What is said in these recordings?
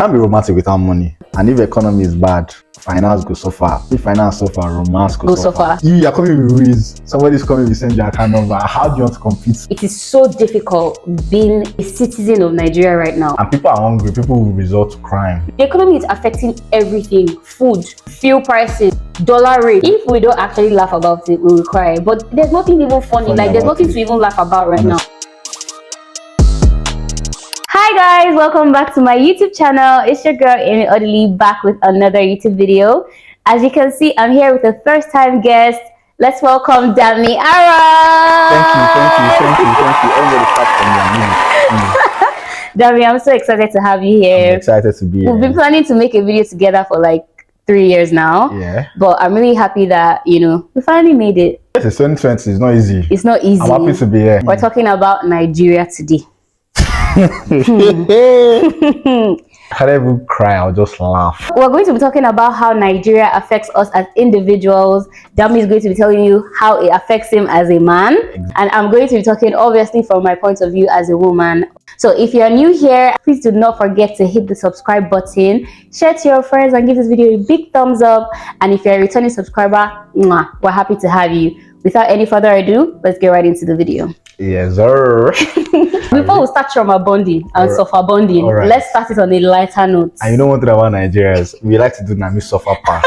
Can't be romantic without money. And if economy is bad, finance goes so far. If finance so far, romance goes so far. You are coming with Reese. Somebody's coming with send your account number. How do you want to compete? It is so difficult being a citizen of Nigeria right now. And people are hungry. People will resort to crime. The economy is affecting everything. Food, fuel prices, dollar rate. If we don't actually laugh about it, we will cry. But there's nothing even funny. Like there's nothing to even laugh about right now. Hi guys, welcome back to my YouTube channel. It's your girl Amy Odili back with another YouTube video. As you can see, I'm here with a first time guest. Let's welcome Dami Aros. Thank you. Everybody clap for me. Dami, I'm so excited to have you here. I'm excited to be here. We've been planning to make a video together for like 3 years now. Yeah. But I'm really happy that, we finally made it. It's 2020. It's not easy. It's not easy. I'm happy to be here. We're talking about Nigeria today. I can't even cry, I'll just laugh. We're going to be talking about how Nigeria affects us as individuals. Dami is going to be telling you how it affects him as a man. Exactly. And I'm going to be talking obviously from my point of view as a woman. So if you're new here, please do not forget to hit the subscribe button, share to your friends and give this video a big thumbs up. And if you're a returning subscriber, we're happy to have you. Without any further ado, let's get right into the video. Yes, sir. Before we start trauma bonding and suffer bonding, let's start it on a lighter note. And you know one thing about Nigerians, we like to do Nami suffer pass.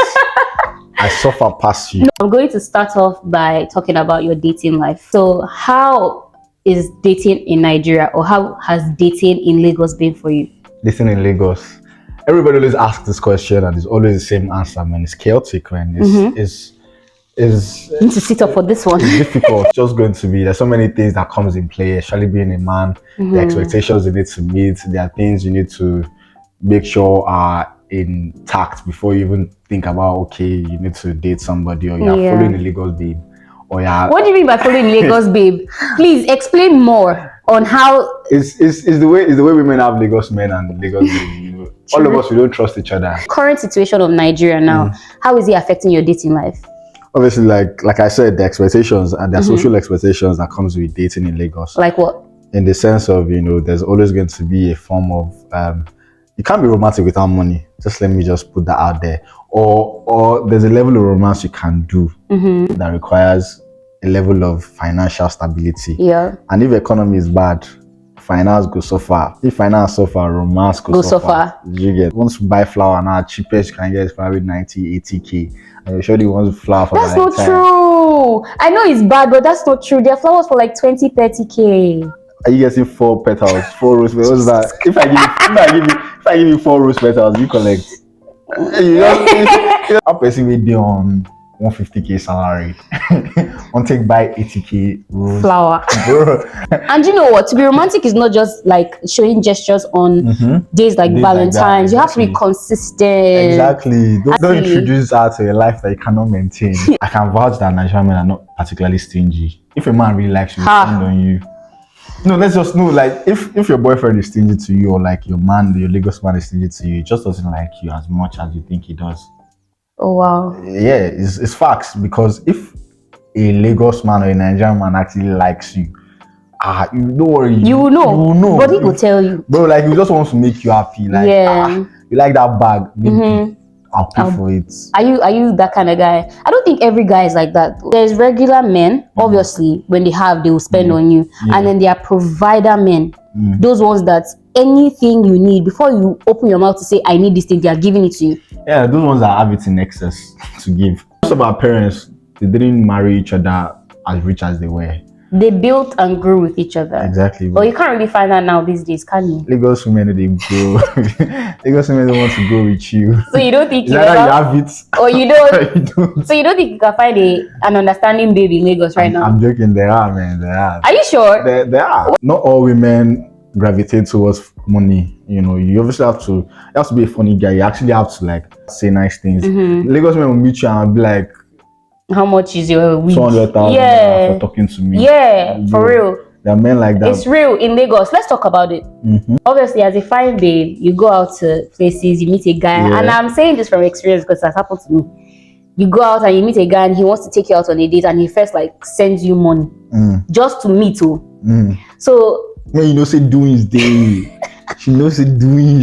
I suffer past you. I'm going to start off by talking about your dating life. So how is dating in Nigeria, or how has dating in Lagos been for you? Dating in Lagos. Everybody always asks this question and it's always the same answer, man. It's chaotic, man. You need to sit up for this one. It's difficult. It's just going to be, there's so many things that comes in play, especially being a man. The expectations you need to meet, there are things you need to make sure are intact before you even think about, okay, you need to date somebody, or you're following a Lagos babe. Or what do you mean by following Lagos babe? Please explain more on how it's the way women have Lagos men and Lagos babe. All of us, we don't trust each other. Current situation of Nigeria now, how is it affecting your dating life? Obviously, like I said, the expectations and the social expectations that comes with dating in Lagos. Like what? In the sense of, there's always going to be a form of, you can't be romantic without money. Just let me just put that out there. Or there's a level of romance you can do that requires a level of financial stability. Yeah. And if economy is bad, finance goes so far. If finance so far, romance goes so far. You get, once you buy flour now, cheapest you can get is probably 90, 80K. And you surely want to flour for that's not true. I know it's bad, but that's not true. There are flowers for like 20, 30K. Are you getting 4 petals, 4 rose petals? What's that? If I give you 4 rose petals, you collect. How person will be on 150K salary on take buy 80K rose flower. And you know what, to be romantic is not just like showing gestures on days like Valentine's. You have to be consistent. Exactly. Don't introduce her to a life that you cannot maintain. I can vouch that Nigerian men are not particularly stingy. If a man really likes you, he'll spend on you. No, let's just know, like if your boyfriend is stingy to you, or like your Lagos man is stingy to you, he just doesn't like you as much as you think he does. Oh wow. Yeah, it's facts, because if a Lagos man or a Nigerian man actually likes you, don't worry. You will know. But he will tell you. Bro, like he just wants to make you happy. Like you like that bag, maybe I'll pay for it. Are you that kind of guy? I don't think every guy is like that. There's regular men, obviously, when they will spend on you. And then there are provider men. Those ones that anything you need, before you open your mouth to say I need this thing, they are giving it to you. Yeah, those ones that have it in excess to give. Most of our parents, they didn't marry each other as rich as they were. They built and grew with each other. Exactly. But you can't really find that now these days, can you? Lagos women, they grow. Lagos women don't want to go with you. So you don't think you have it, or you don't? You don't. So you don't think you can find an understanding baby in Lagos right now? I'm joking. There are, man. There are. Are you sure? There are. Not all women gravitate towards money. You obviously have to be a funny guy. You actually have to like say nice things. Lagos men will meet you and be like, how much is your week? 200,000 for talking to me. Yeah, for real. There are men like that. It's real in Lagos. Let's talk about it. Obviously, as a fine babe, you go out to places, you meet a guy, and I'm saying this from experience because it has happened to me. You go out and you meet a guy and he wants to take you out on a date, and he first like sends you money just to meet you. So when say doing his day, She knows it doing.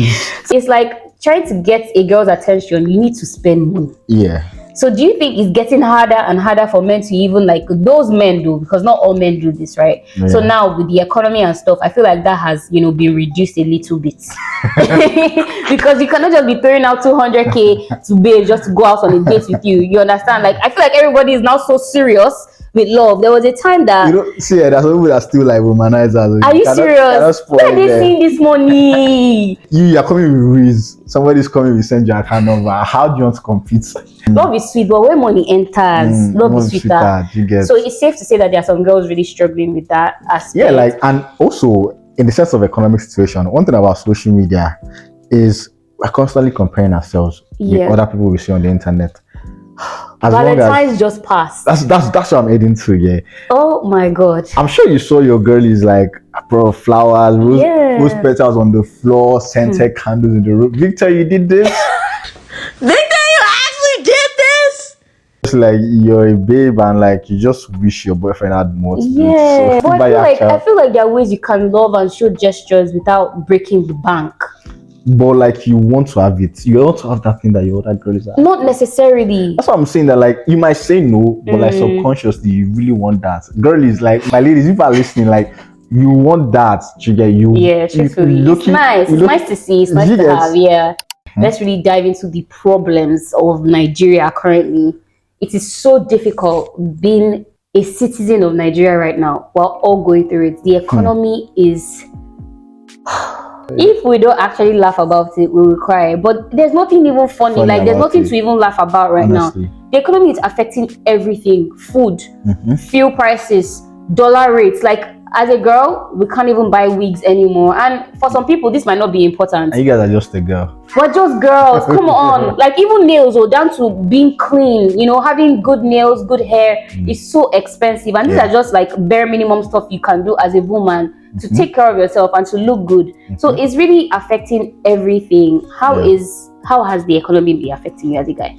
It's like trying to get a girl's attention, you need to spend money. Yeah. So do you think it's getting harder and harder for men to even, like, those men do, because not all men do this, right? Yeah. So now with the economy and stuff, I feel like that has, you know, been reduced a little bit. Because you cannot just be throwing out 200k to babe just to go out on a date with you. You understand? Like, I feel like everybody is now so serious with love. There was a time that, You know, see, there's some people that still like womanizers. are you serious? Where are they seeing this money? You're coming with Riz. Somebody's coming with send your account number. How do you want to compete? Love is sweet, but when money enters, love is sweeter. You get. So it's safe to say that there are some girls really struggling with that aspect. Yeah, like, and also in the sense of economic situation, one thing about social media is we're constantly comparing ourselves with other people we see on the internet. As Valentine's just passed. That's what I'm heading to. Yeah. Oh my god. I'm sure you saw your girlies like bro flowers, rose petals on the floor, scented candles in the room. Victor, you did this. Victor, you actually did this. It's like you're a babe and like you just wish your boyfriend had more to do. Yeah, So but I feel like there are ways you can love and show gestures without breaking the bank. But like you want to have it, you want to have that thing that your other girls have. Not necessarily. That's what I'm saying. That like you might say no, but like subconsciously you really want that. Girlies, like my ladies, if you are listening, like you want that to get you. Yeah, truthfully, it's nice. It's nice to see. It's nice to have. Yeah. Let's really dive into the problems of Nigeria currently. It is so difficult being a citizen of Nigeria right now. We're all going through it. The economy is. If we don't actually laugh about it, we will cry. But there's nothing even funny. Like, there's nothing to even laugh about right now. The economy is affecting everything. Food, fuel prices, dollar rates. Like, as a girl, we can't even buy wigs anymore. And for some people, this might not be important. And you guys are just a girl. We're just girls. Come on. Like, even nails, or down to being clean, you know, having good nails, good hair is so expensive. And these are just like bare minimum stuff you can do as a woman to take care of yourself and to look good. So it's really affecting everything. How has the economy been affecting you as a guy?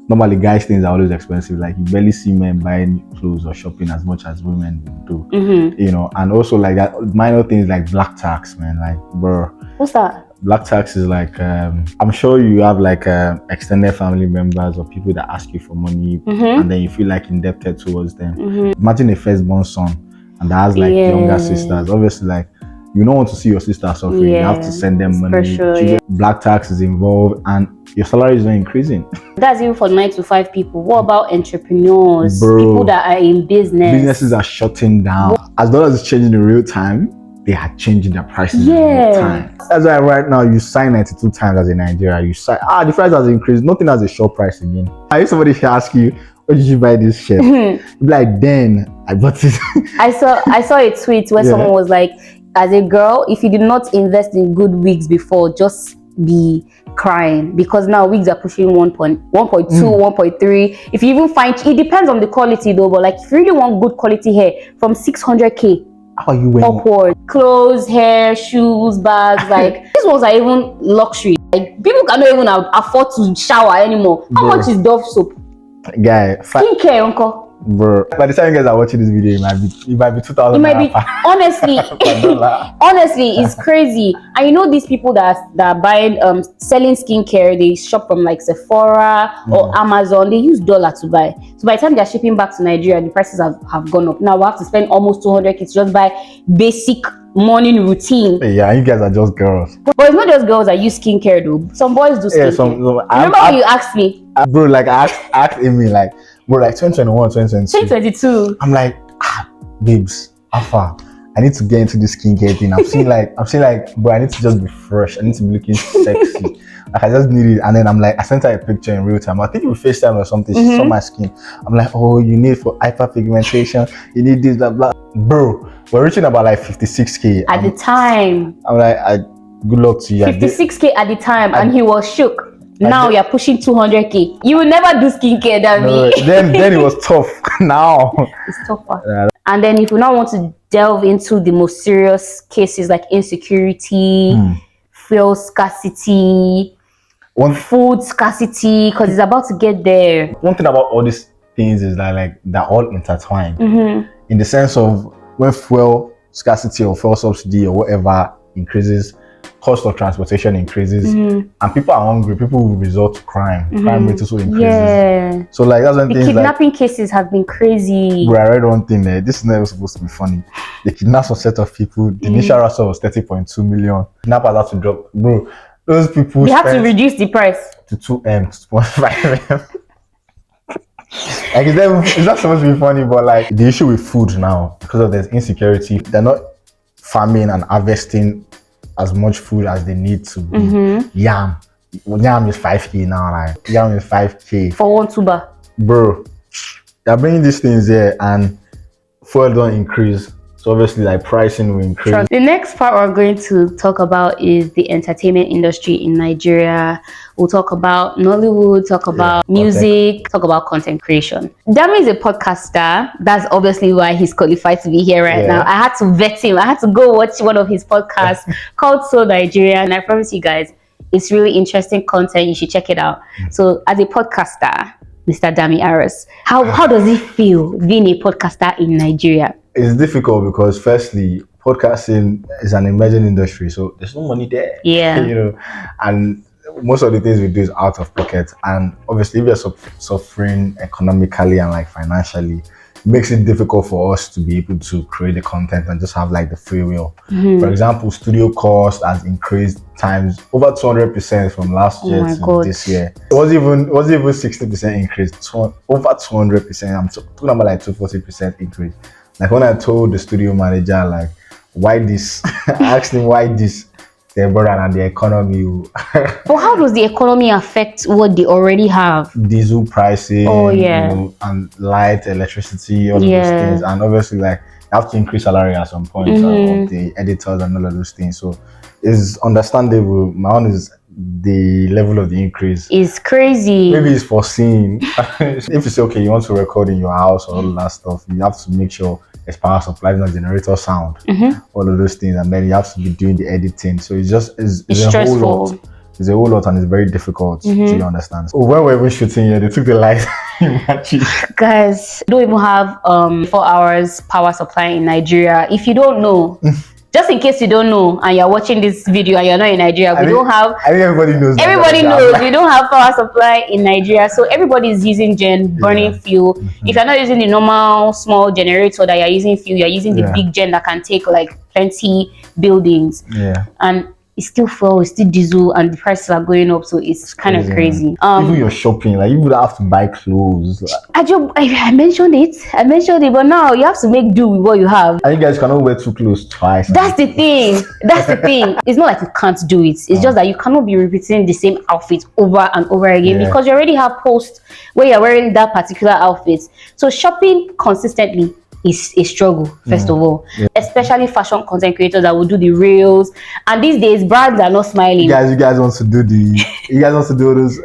Normally, guys' things are always expensive. Like you barely see men buying clothes or shopping as much as women do. You know, and also like that minor things like black tax, man. Like, bro, what's that? Black tax is like I'm sure you have like extended family members or people that ask you for money, and then you feel like indebted towards them. Imagine a firstborn son and that has like younger sisters. Obviously, like you don't want to see your sister suffering. You have to send them money. Black tax is involved, and your salary is not increasing. That's even for 9 to 5 people. What about entrepreneurs? Bro, people that are in business. Businesses are shutting down. As long as it's changing in real time, they are changing their prices in real time. That's why right now you sign 92 times as a Nigeria. You sign the price has increased. Nothing has a short price again. If somebody ask you, where did you buy this shirt? You'd be like, then I bought it. I saw a tweet where someone was like, as a girl, if you did not invest in good wigs before, just be crying, because now wigs are pushing 1.2, 1.3. If you even find, it depends on the quality though, but like if you really want good quality hair, from 600k how are you wearing upward, clothes, hair, shoes, bags, like these ones are even luxury. Like people cannot even afford to shower anymore. How much is Dove soap? Guy, skincare, uncle. Bro, by the time you guys are watching this video, it might be 2,000. It might be honestly, it's crazy. And you know these people that are buying selling skincare, they shop from like Sephora or Amazon. They use dollar to buy. So by the time they're shipping back to Nigeria, the prices have gone up. Now we have to spend almost 200k to just buy basic morning routine. Yeah, you guys are just girls. But it's not just girls that use skincare though. Some boys do skincare. Remember when you asked me? Bro, like I asked Amy, like, bro, like 2021, 2022. I'm like, babes, Alpha, I need to get into this skincare thing. I'm saying like, bro, I need to just be fresh. I need to be looking sexy. Like I just need it. And then I'm like, I sent her a picture in real time. I think it was FaceTime or something. She saw my skin. I'm like, oh, you need for hyperpigmentation. You need this, blah, blah. Bro, we're reaching about like 56k. At the time. I'm like, good luck to you. 56k at the time, and he was shook. Now you're pushing 200k. You will never do skincare than me. Then it was tough. Now it's tougher. And then if we now want to delve into the most serious cases like insecurity, fuel scarcity, food scarcity, because it's about to get there. One thing about all these things is that like they're all intertwined in the sense of when fuel scarcity or fuel subsidy or whatever increases, cost of transportation increases, and people are hungry. People will resort to crime. Crime rate also increases. Yeah. So like that's one The thing. kidnapping cases have been crazy. Bro, I read one thing there. This is never supposed to be funny. They kidnapped a set of people. The initial ransom was 30.2 million. Kidnappers had to drop. Bro, those people They have to reduce the price to 2M, 2.5M. Like it's not supposed to be funny, but like the issue with food now, because of this insecurity, they're not farming and harvesting as much food as they need to be. Yam is 5K now, like yam is 5K for one tuber. Bro, they're bringing these things here and fuel don't increase, so obviously like pricing will increase. The next part we're going to talk about is the entertainment industry in Nigeria. We'll talk about Nollywood, talk about music, talk about content creation. Dami is a podcaster. That's obviously why he's qualified to be here right now. I had to vet him. I had to go watch one of his podcasts called So Nigeria, and I promise you guys, it's really interesting content. You should check it out. So as a podcaster, Mr. Dami Aros, how does it feel being a podcaster in Nigeria? It's difficult because firstly, podcasting is an emerging industry, so there's no money there. Yeah. You know, and most of the things we do is out of pocket. And obviously, if you're suffering economically and like financially, it makes it difficult for us to be able to create the content and just have like the free will. For example, studio cost has increased times over 200% from last year to this year. It wasn't even 60% increase, over 200%. I'm talking about like 240% increase. Like when I told the studio manager like, why this? I asked him why this. Their brother and the economy. But how does the economy affect what they already have? Diesel pricing, you know, and light, electricity, all of those things. And obviously like you have to increase salary at some point of the editors and all of those things. So it's understandable. My own is the level of the increase is crazy. Maybe it's foreseen. If you say okay, you want to record in your house or all that stuff, you have to make sure there's power supply, not generator sound, all of those things, and then you have to be doing the editing. So it's a whole lot. It's a whole lot, and it's very difficult to understand. So when we were shooting here, they took the light. Guys, don't even have 4 hours power supply in Nigeria. If you don't know. Just in case you don't know and you're watching this video and you're not in Nigeria, I think everybody knows. Everybody knows we don't have power supply in Nigeria, so everybody is using gen, burning fuel. If you're not using the normal small generator that you're using fuel, you're using the big gen that can take like plenty buildings. And it's still fuel, it's still diesel, and the prices are going up, so it's kind of crazy. Even your shopping, like you would have to buy clothes. I mentioned it, but now you have to make do with what you have. And you guys cannot wear 2 clothes twice. That's the thing. It's not like you can't do it. It's just that you cannot be repeating the same outfit over and over again because you already have posts where you're wearing that particular outfit. So shopping consistently is a struggle, first of all, especially fashion content creators that will do the reels, and these days brands are not smiling. You guys want to do those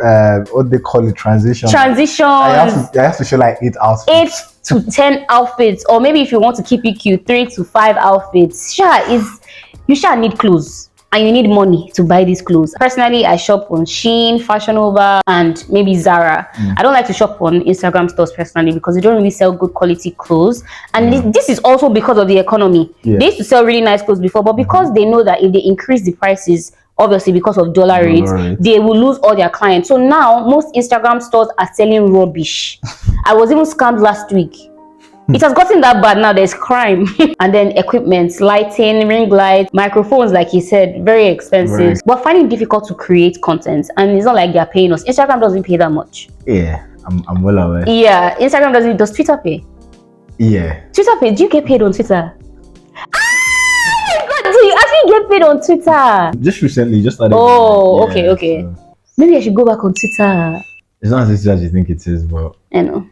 what they call it, transitions. I have to show like 8 outfits, 8 to 10 outfits, or maybe if you want to keep it cute, 3 to 5 outfits. You need clothes and you need money to buy these clothes. Personally, I shop on Shein, Fashion Nova, and maybe Zara. I don't like to shop on Instagram stores personally because they don't really sell good quality clothes. And this is also because of the economy. They used to sell really nice clothes before, but because they know that if they increase the prices, obviously because of dollar rates, they will lose all their clients. So now most Instagram stores are selling rubbish. I was even scammed last week. It has gotten that bad now. There's crime. And then equipment, lighting, ring lights, microphones, like you said, very expensive. We're finding it difficult to create content, and it's not like they're paying us. Instagram doesn't pay that much. I'm well aware. Instagram does Twitter pay? Twitter pay? Do you get paid on Twitter? Do you actually get paid on Twitter? Just recently, just started. Okay. So. Maybe I should go back on Twitter. It's not as easy as you think it is, but I know.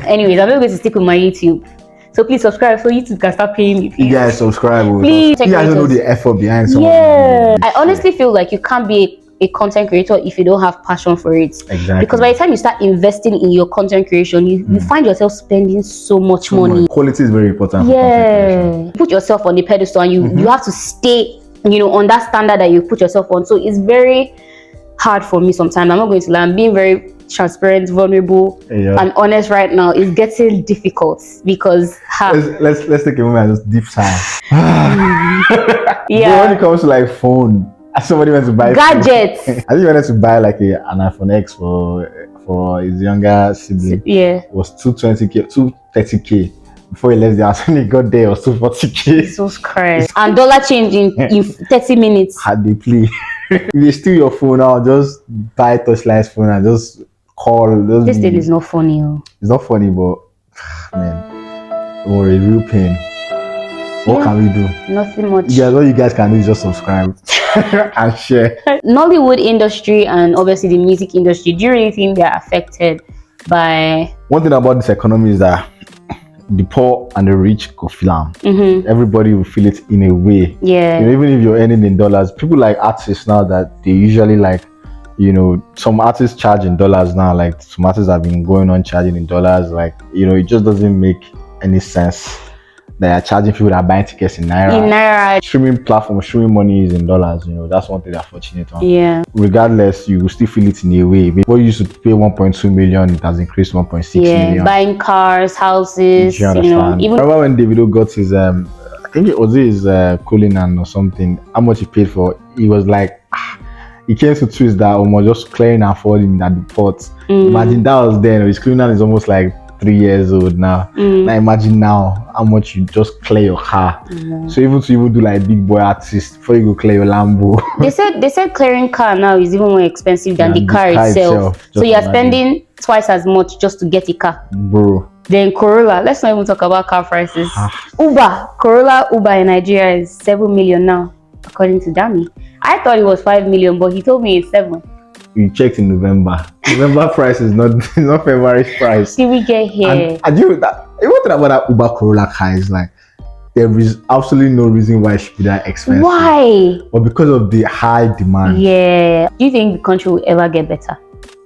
Anyways, I'm not going to stick with my YouTube. So please subscribe so YouTube can start paying me. Please. You guys subscribe. Please. You guys don't know the effort behind someone. I honestly feel like you can't be a content creator if you don't have passion for it. Exactly. Because by the time you start investing in your content creation, you find yourself spending so much money. Quality is very important for content creation. Put yourself on the pedestal and you have to stay, on that standard that you put yourself on. So it's very hard for me sometimes. I'm not going to lie. I'm being very transparent, vulnerable, and honest right now. It's getting difficult because let's take a moment and just deep sigh. Yeah. But when it comes to like phone, somebody went to buy gadgets. I think he wanted to buy like an iPhone X for his younger sibling. Yeah. It was 220k, 230k. Before he left the house, when he got there, it was 240k. Jesus Christ. And dollar change in 30 minutes. Had they play. If you steal your phone now, just buy Touchline's phone and just call. This thing is not funny. It's not funny, but man, don't worry, real pain. What can we do? Nothing much. Yeah, all you guys can do is just subscribe and share. Nollywood industry and obviously the music industry, do you really think they're affected by... One thing about this economy is that the poor and the rich go feel them. Everybody will feel it in a way. Yeah. You know, even if you're earning in dollars, people like artists now that they usually like, you know, some artists charge in dollars now. Like some artists have been going on charging in dollars. Like, you know, it just doesn't make any sense. They are charging people that are buying tickets in naira. Streaming platform, streaming money is in dollars. You know, that's one thing they're fortunate on. Yeah. Regardless, you will still feel it in a way. What you used to pay 1.2 million, it has increased 1.6 million. Buying cars, houses. You know, even remember when Davido got his I think it was his Cullinan or something. How much he paid for? He was like, he came to twist that almost just clearing and falling at the port. Imagine that was then. His Cullinan is almost like 3 years old now. Now imagine now how much you just clear your car. So even to do like big boy artists before you go clear your Lambo. they said clearing car now is even more expensive than the car itself. So you're spending twice as much just to get a car. Bro. Then Corolla, let's not even talk about car prices. Corolla Uber in Nigeria is 7 million now, according to Dami. I thought it was 5 million, but he told me it's 7. You checked in November. November price is not February's price. Till we get here. And you that one thing about that Uber Corolla car is like there is absolutely no reason why it should be that expensive. Why? But because of the high demand. Yeah. Do you think the country will ever get better?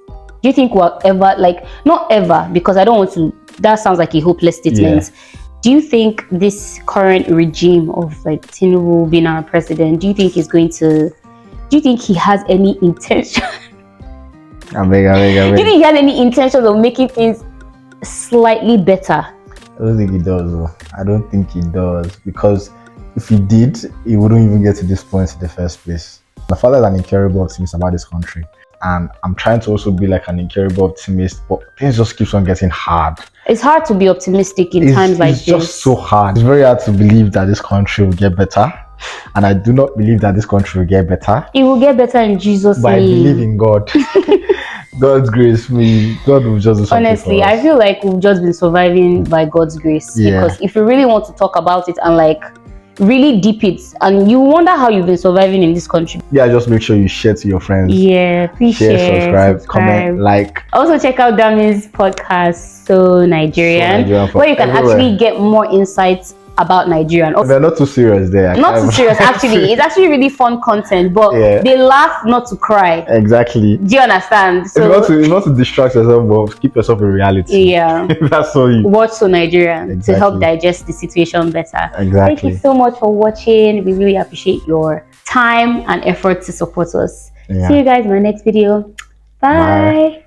Do you think we'll ever, like, not ever, because I don't want to, that sounds like a hopeless statement. Yeah. Do you think this current regime of like Tinubu being our president, do you think he has any intention? I beg. Do you think he has any intention of making things slightly better? I don't think he does, though. I don't think he does, because if he did, he wouldn't even get to this point in the first place. My father is an incurable optimist about this country, and I'm trying to also be like an incurable optimist, but things just keeps on getting hard. It's hard to be optimistic in times like this. It's just so hard. It's very hard to believe that this country will get better. And I do not believe that this country will get better. It will get better in Jesus' name. But I believe in God. God's grace, God will just do something. Honestly, I feel like we've just been surviving by God's grace. Yeah. Because if you really want to talk about it and like really deep it, and you wonder how you've been surviving in this country. Yeah, just make sure you share to your friends. Yeah, please share, subscribe, comment, like. Also check out Dami's podcast, So Nigerian where you can actually get more insights about Nigerian. They're not too serious there. Not too serious, actually. It's actually really fun content, but they laugh not to cry. Exactly. Do you understand? So it's not to distract yourself, but keep yourself in reality. Yeah. That's all you watch So Nigerian to help digest the situation better. Exactly. Thank you so much for watching. We really appreciate your time and effort to support us. See you guys in my next video. Bye.